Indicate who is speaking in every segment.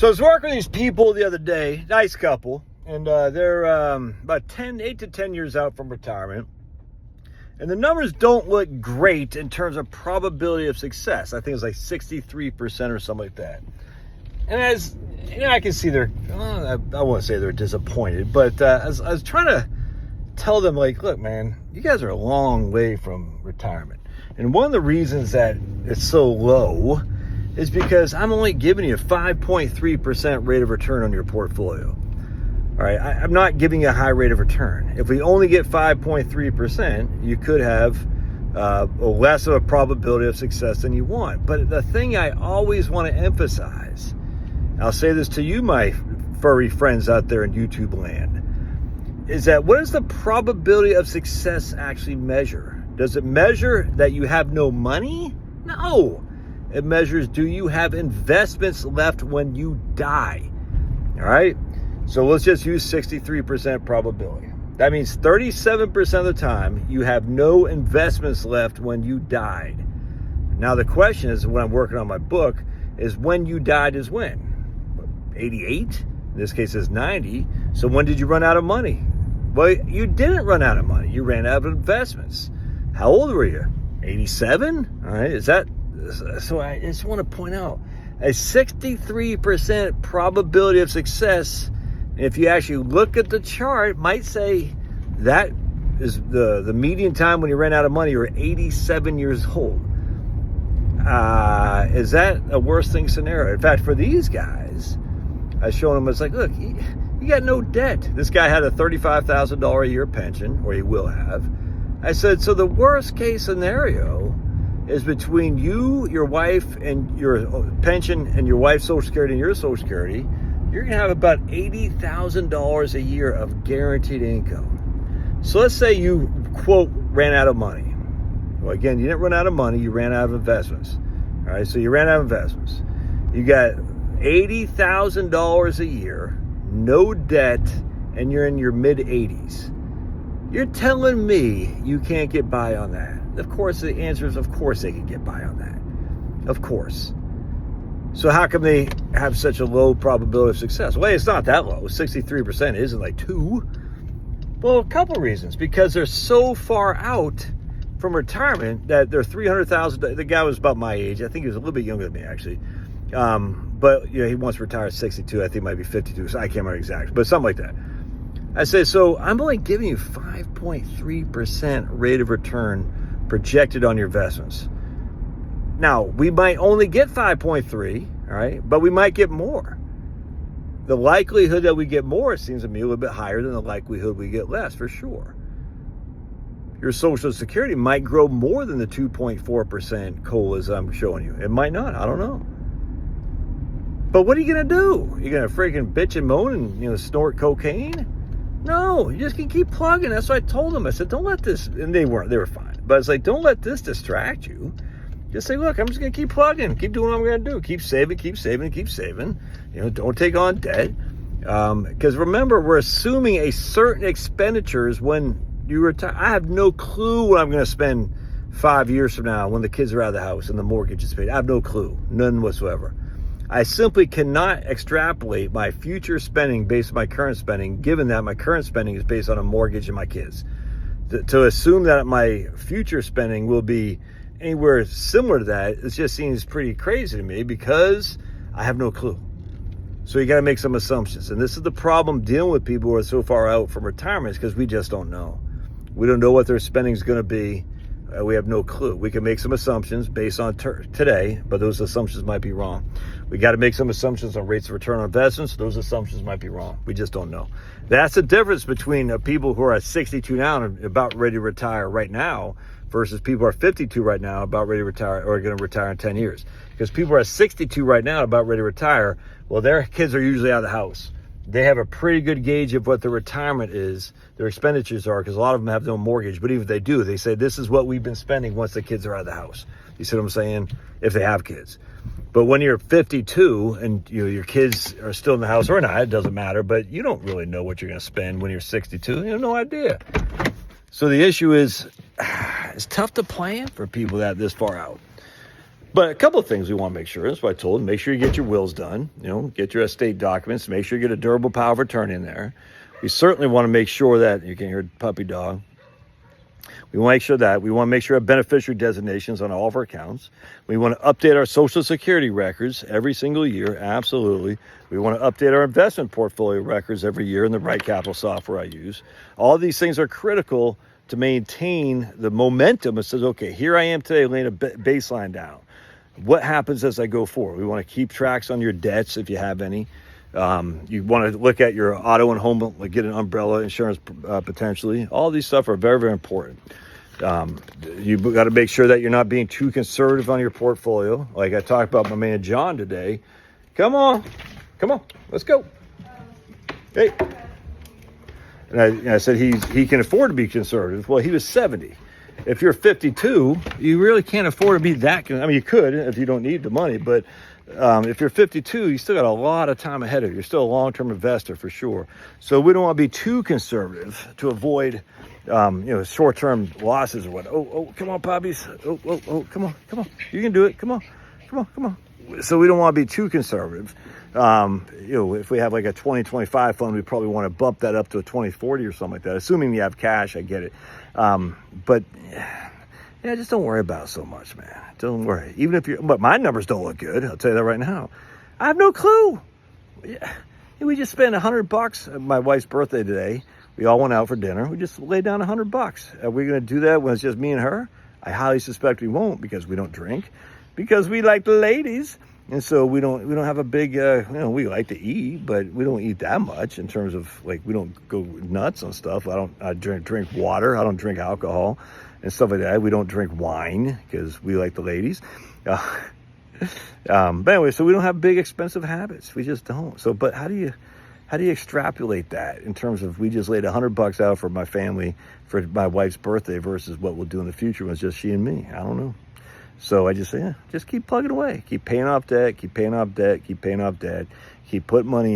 Speaker 1: So I was working with these people the other day, nice couple, and they're about 8 to 10 years out from retirement. And the numbers don't look great in terms of probability of success. I think it's like 63% or something like that. And as you know, I can see I won't say they're disappointed, but I was trying to tell them, like, look, man, you guys are a long way from retirement. And one of the reasons that it's so low is because I'm only giving you a 5.3% rate of return on your portfolio. All right, I'm not giving you a high rate of return. If we only get 5.3%, you could have less of a probability of success than you want. But the thing I always want to emphasize, I'll say this to you, my furry friends out there in YouTube land, is that what does the probability of success actually measure? Does it measure that you have no money? No. It measures, do you have investments left when you die? All right? So let's just use 63% probability. That means 37% of the time you have no investments left when you died. Now the question is, when I'm working on my book, is when you died is when? 88? In this case it's 90. So when did you run out of money? Well, you didn't run out of money. You ran out of investments. How old were you? 87? All right, so I just want to point out a 63% probability of success. If you actually look at the chart, might say that is the median time when you ran out of money. You're 87 years old. Is that a worst thing scenario? In fact, for these guys, I showed them, it's like, look, you got no debt. This guy had a $35,000 a year pension, or he will have. I said, so the worst case scenario is between you, your wife, and your pension, and your wife's Social Security and your Social Security, you're going to have about $80,000 a year of guaranteed income. So let's say you, quote, ran out of money. Well, again, you didn't run out of money. You ran out of investments. All right, so you ran out of investments. You got $80,000 a year, no debt, and you're in your mid-80s. You're telling me you can't get by on that. Of course, the answer is, of course they can get by on that. Of course. So how come they have such a low probability of success? Well, it's not that low. 63% isn't like 2. Well, a couple of reasons. Because they're so far out from retirement that they're $300,000. The guy was about my age. I think he was a little bit younger than me, actually. But you know, he wants to retire at 62. I think it might be 52. So I can't remember exactly, but something like that. I say, so I'm only giving you 5.3% rate of return projected on your investments. Now, we might only get 5.3, all right, but we might get more. The likelihood that we get more seems to me a little bit higher than the likelihood we get less, for sure. Your Social Security might grow more than the 2.4% COLAs I'm showing you. It might not, I don't know. But what are you going to do? You're going to freaking bitch and moan and, snort cocaine? No, you just can keep plugging. That's what I told them. I said, don't let this, and they were fine. But it's like, don't let this distract you. Just say, look, I'm just going to keep plugging, keep doing what I'm going to do. Keep saving, keep saving, keep saving. Don't take on debt. Because remember, we're assuming a certain expenditures when you retire. I have no clue what I'm going to spend 5 years from now when the kids are out of the house and the mortgage is paid. I have no clue, none whatsoever. I simply cannot extrapolate my future spending based on my current spending, given that my current spending is based on a mortgage and my kids. To assume that my future spending will be anywhere similar to that, it just seems pretty crazy to me because I have no clue. So you got to make some assumptions. And this is the problem dealing with people who are so far out from retirement, is because we just don't know. We don't know what their spending is going to be. We have no clue. We can make some assumptions based on today, but those assumptions might be wrong. We got to make some assumptions on rates of return on investments. Those assumptions might be wrong. We just don't know. That's the difference between people who are at 62 now and about ready to retire right now versus people who are 52 right now about ready to retire or are going to retire in 10 years. Because people are at 62 right now about ready to retire, well, their kids are usually out of the house. They have a pretty good gauge of what their retirement is, their expenditures are, because a lot of them have no mortgage. But even if they do, they say, this is what we've been spending once the kids are out of the house. You see what I'm saying? If they have kids. But when you're 52 and your kids are still in the house or not, it doesn't matter. But you don't really know what you're going to spend when you're 62. You have no idea. So the issue is, it's tough to plan for people that this far out. But a couple of things we want to make sure. That's what I told him. Make sure you get your wills done. Get your estate documents. Make sure you get a durable power of attorney in there. We certainly want to make sure that, you can hear the puppy dog. We want to make sure that. We want to make sure we have beneficiary designations on all of our accounts. We want to update our Social Security records every single year. Absolutely. We want to update our investment portfolio records every year in the right capital software I use. All of these things are critical to maintain the momentum. It says, okay, here I am today laying a baseline down. What happens as I go forward? We want to keep tracks on your debts if you have any. You want to look at your auto and home, like get an umbrella insurance potentially. All these stuff are very, very important. You've got to make sure that you're not being too conservative on your portfolio. Like I talked about my man John today. Come on, let's go. Hey. And I said he can afford to be conservative. Well, he was 70. If you're 52, you really can't afford to be that. I mean, you could if you don't need the money, but if you're 52, you still got a lot of time ahead of you. You're still a long-term investor for sure. So we don't want to be too conservative to avoid, short-term losses or what. Oh, come on, puppies. Oh, come on. You can do it. Come on. So we don't want to be too conservative. If we have like a 2025 fund, we probably want to bump that up to a 2040 or something like that. Assuming you have cash, I get it. But just don't worry about it so much, man. Don't worry. But my numbers don't look good. I'll tell you that right now. I have no clue. Yeah. We just spent $100 at my wife's birthday today. We all went out for dinner. We just laid down $100. Are we going to do that when it's just me and her? I highly suspect we won't, because we don't drink, because we like the ladies. And so we don't have a big, we like to eat, but we don't eat that much in terms of, like, we don't go nuts on stuff. I drink water. I don't drink alcohol and stuff like that. We don't drink wine because we like the ladies. But anyway, so we don't have big expensive habits. We just don't. So, but how do you extrapolate that in terms of, we just laid $100 out for my family for my wife's birthday versus what we'll do in the future when it's just she and me? I don't know. So I just say, just keep plugging away. Keep paying off debt, keep putting money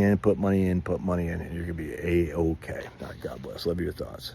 Speaker 1: in, and you're going to be A-okay. All right, God bless. Love your thoughts.